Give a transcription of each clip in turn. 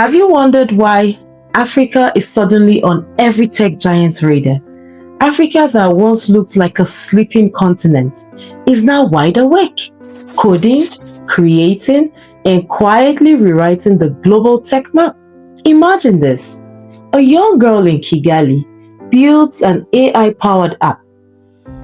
Have you wondered why Africa is suddenly on every tech giant's radar? Africa, that once looked like a sleeping continent, is now wide awake, coding, creating, and quietly rewriting the global tech map. Imagine this: a young girl in Kigali builds an AI-powered app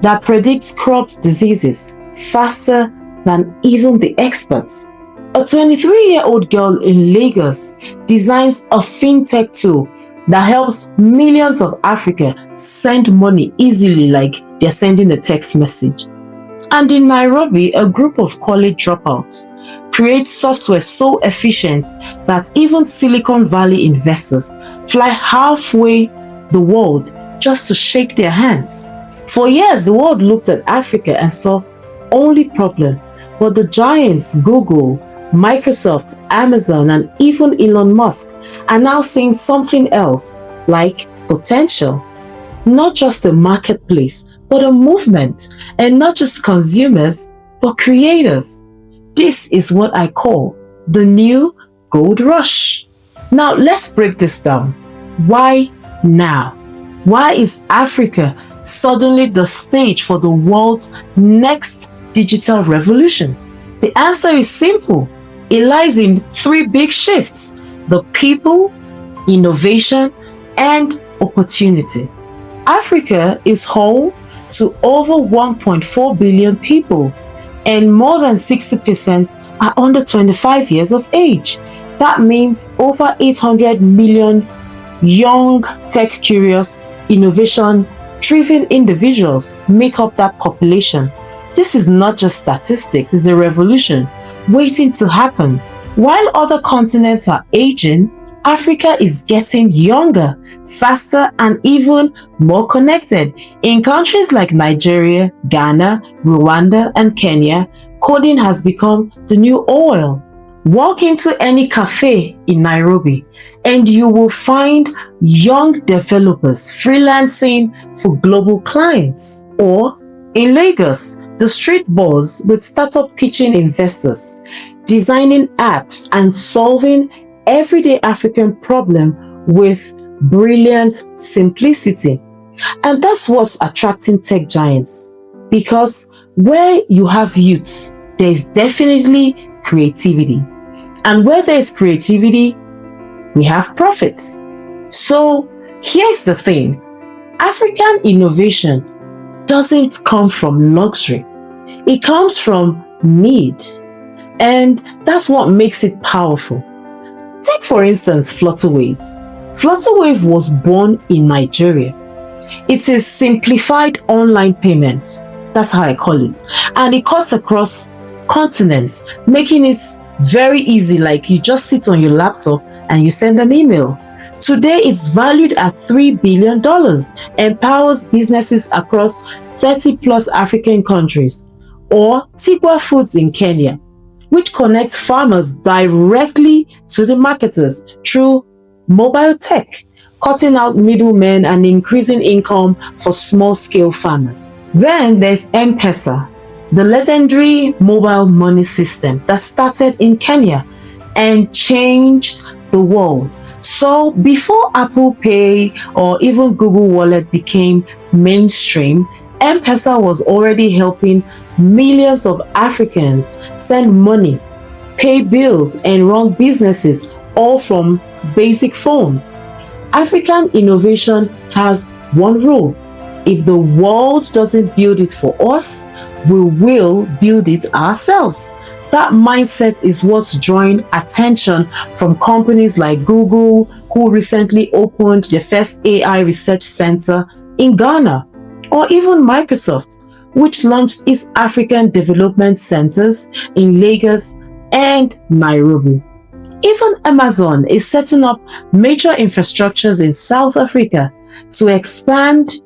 that predicts crops diseases faster than even the experts. A 23-year-old girl in Lagos designs a fintech tool that helps millions of Africans send money easily like they're sending a text message. And in Nairobi, a group of college dropouts create software so efficient that even Silicon Valley investors fly halfway the world just to shake their hands. For years, the world looked at Africa and saw only problem, but the giants Google, Microsoft, Amazon, and even Elon Musk are now seeing something else, like potential. Not just a marketplace, but a movement, and not just consumers, but creators. This is what I call the new gold rush. Now let's break this down. Why now? Why is Africa suddenly the stage for the world's next digital revolution? The answer is simple. It lies in three big shifts: the people, innovation, and opportunity. Africa is home to over 1.4 billion people, and more than 60% are under 25 years of age. That means over 800 million young, tech-curious, innovation-driven individuals make up that population. This is not just statistics, it's a revolution waiting to happen. While other continents are aging, Africa is getting younger, faster, and even more connected. In countries like Nigeria, Ghana, Rwanda, and Kenya, coding has become the new oil. Walk into any cafe in Nairobi and you will find young developers freelancing for global clients. Or in Lagos, the street buzz with startup pitching investors, designing apps, and solving everyday African problem with brilliant simplicity. And that's what's attracting tech giants. Because where you have youths, there is definitely creativity. And where there is creativity, we have profits. So here's the thing: African innovation doesn't come from luxury. It comes from need. And that's what makes it powerful. Take for instance Flutterwave. Flutterwave was born in Nigeria. It is simplified online payments. That's how I call it. And it cuts across continents, making it very easy, like you just sit on your laptop and you send an email. Today it's valued at $3 billion, empowers businesses across 30 plus African countries. Or Tigwa Foods in Kenya, which connects farmers directly to the marketers through mobile tech, cutting out middlemen and increasing income for small-scale farmers. Then there's M-Pesa, the legendary mobile money system that started in Kenya and changed the world. So before Apple Pay or even Google Wallet became mainstream, M-Pesa was already helping millions of Africans send money, pay bills, and run businesses, all from basic phones. African innovation has one rule: if the world doesn't build it for us, we will build it ourselves. That mindset is what's drawing attention from companies like Google, who recently opened their first AI research center in Ghana, or even Microsoft, which launched its African development centers in Lagos and Nairobi. Even Amazon is setting up major infrastructures in South Africa to expand,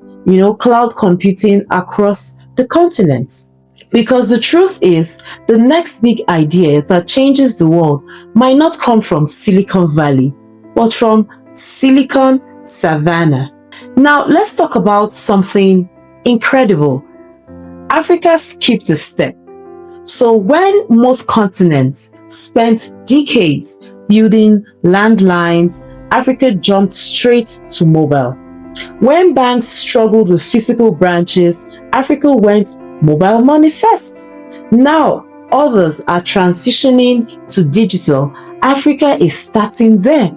cloud computing across the continent. Because the truth is, the next big idea that changes the world might not come from Silicon Valley, but from Silicon Savannah. Now, let's talk about something incredible. Africa skipped a step. So when most continents spent decades building landlines, Africa jumped straight to mobile. When banks struggled with physical branches, Africa went mobile money first. Now, others are transitioning to digital. Africa is starting there.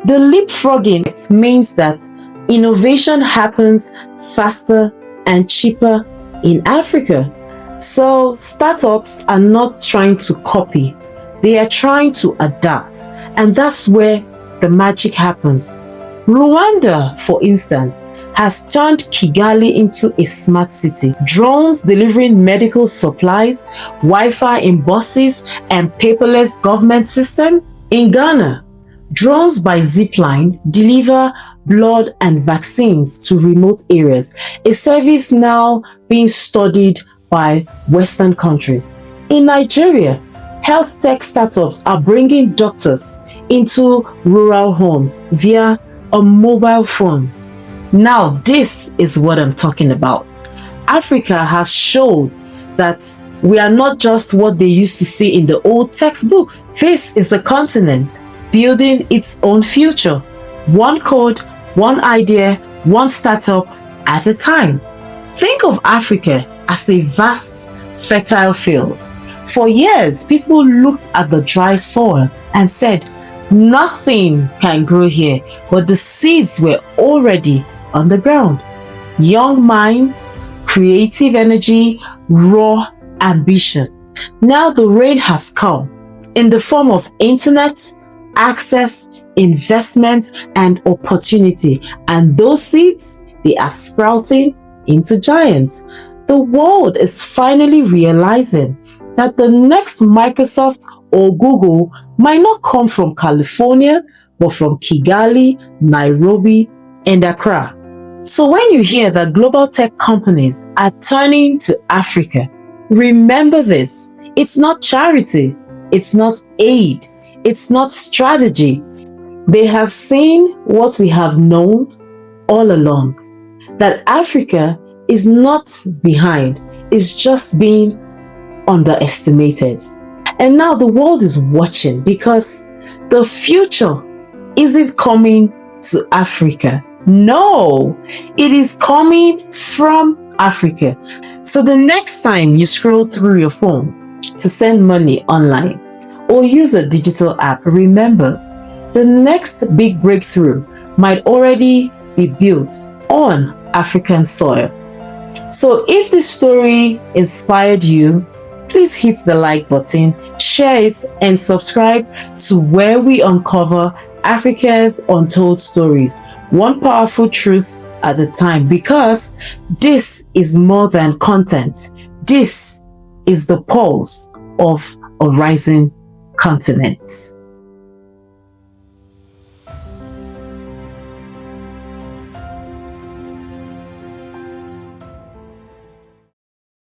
The leapfrogging means that innovation happens faster and cheaper in Africa. So, startups are not trying to copy, they are trying to adapt, and that's where the magic happens. Rwanda, for instance, has turned Kigali into a smart city. Drones delivering medical supplies, Wi-Fi in buses, and paperless government system. In Ghana, drones by zipline deliver blood and vaccines to remote areas, a service now being studied by Western countries. In Nigeria, health tech startups are bringing doctors into rural homes via a mobile phone. Now, this is what I'm talking about. Africa has shown that we are not just what they used to see in the old textbooks. This is a continent building its own future. One code, one idea, one startup at a time. Think of Africa as a vast, fertile field. For years, people looked at the dry soil and said, nothing can grow here, but the seeds were already on the ground. Young minds, creative energy, raw ambition. Now the rain has come in the form of internet, access, investment, and opportunity. And those seeds, they are sprouting into giants. The world is finally realizing that the next Microsoft or Google might not come from California, but from Kigali, Nairobi, and Accra. So when you hear that global tech companies are turning to Africa, remember this: it's not charity, it's not aid, it's not strategy. They have seen what we have known all along, that Africa is not behind, it's just being underestimated. And now the world is watching because the future isn't coming to Africa. No, it is coming from Africa. So the next time you scroll through your phone to send money online or use a digital app, remember, the next big breakthrough might already be built on African soil. So if this story inspired you, please hit the like button, share it, and subscribe to where we uncover Africa's untold stories, one powerful truth at a time, because this is more than content. This is the pulse of a rising continent.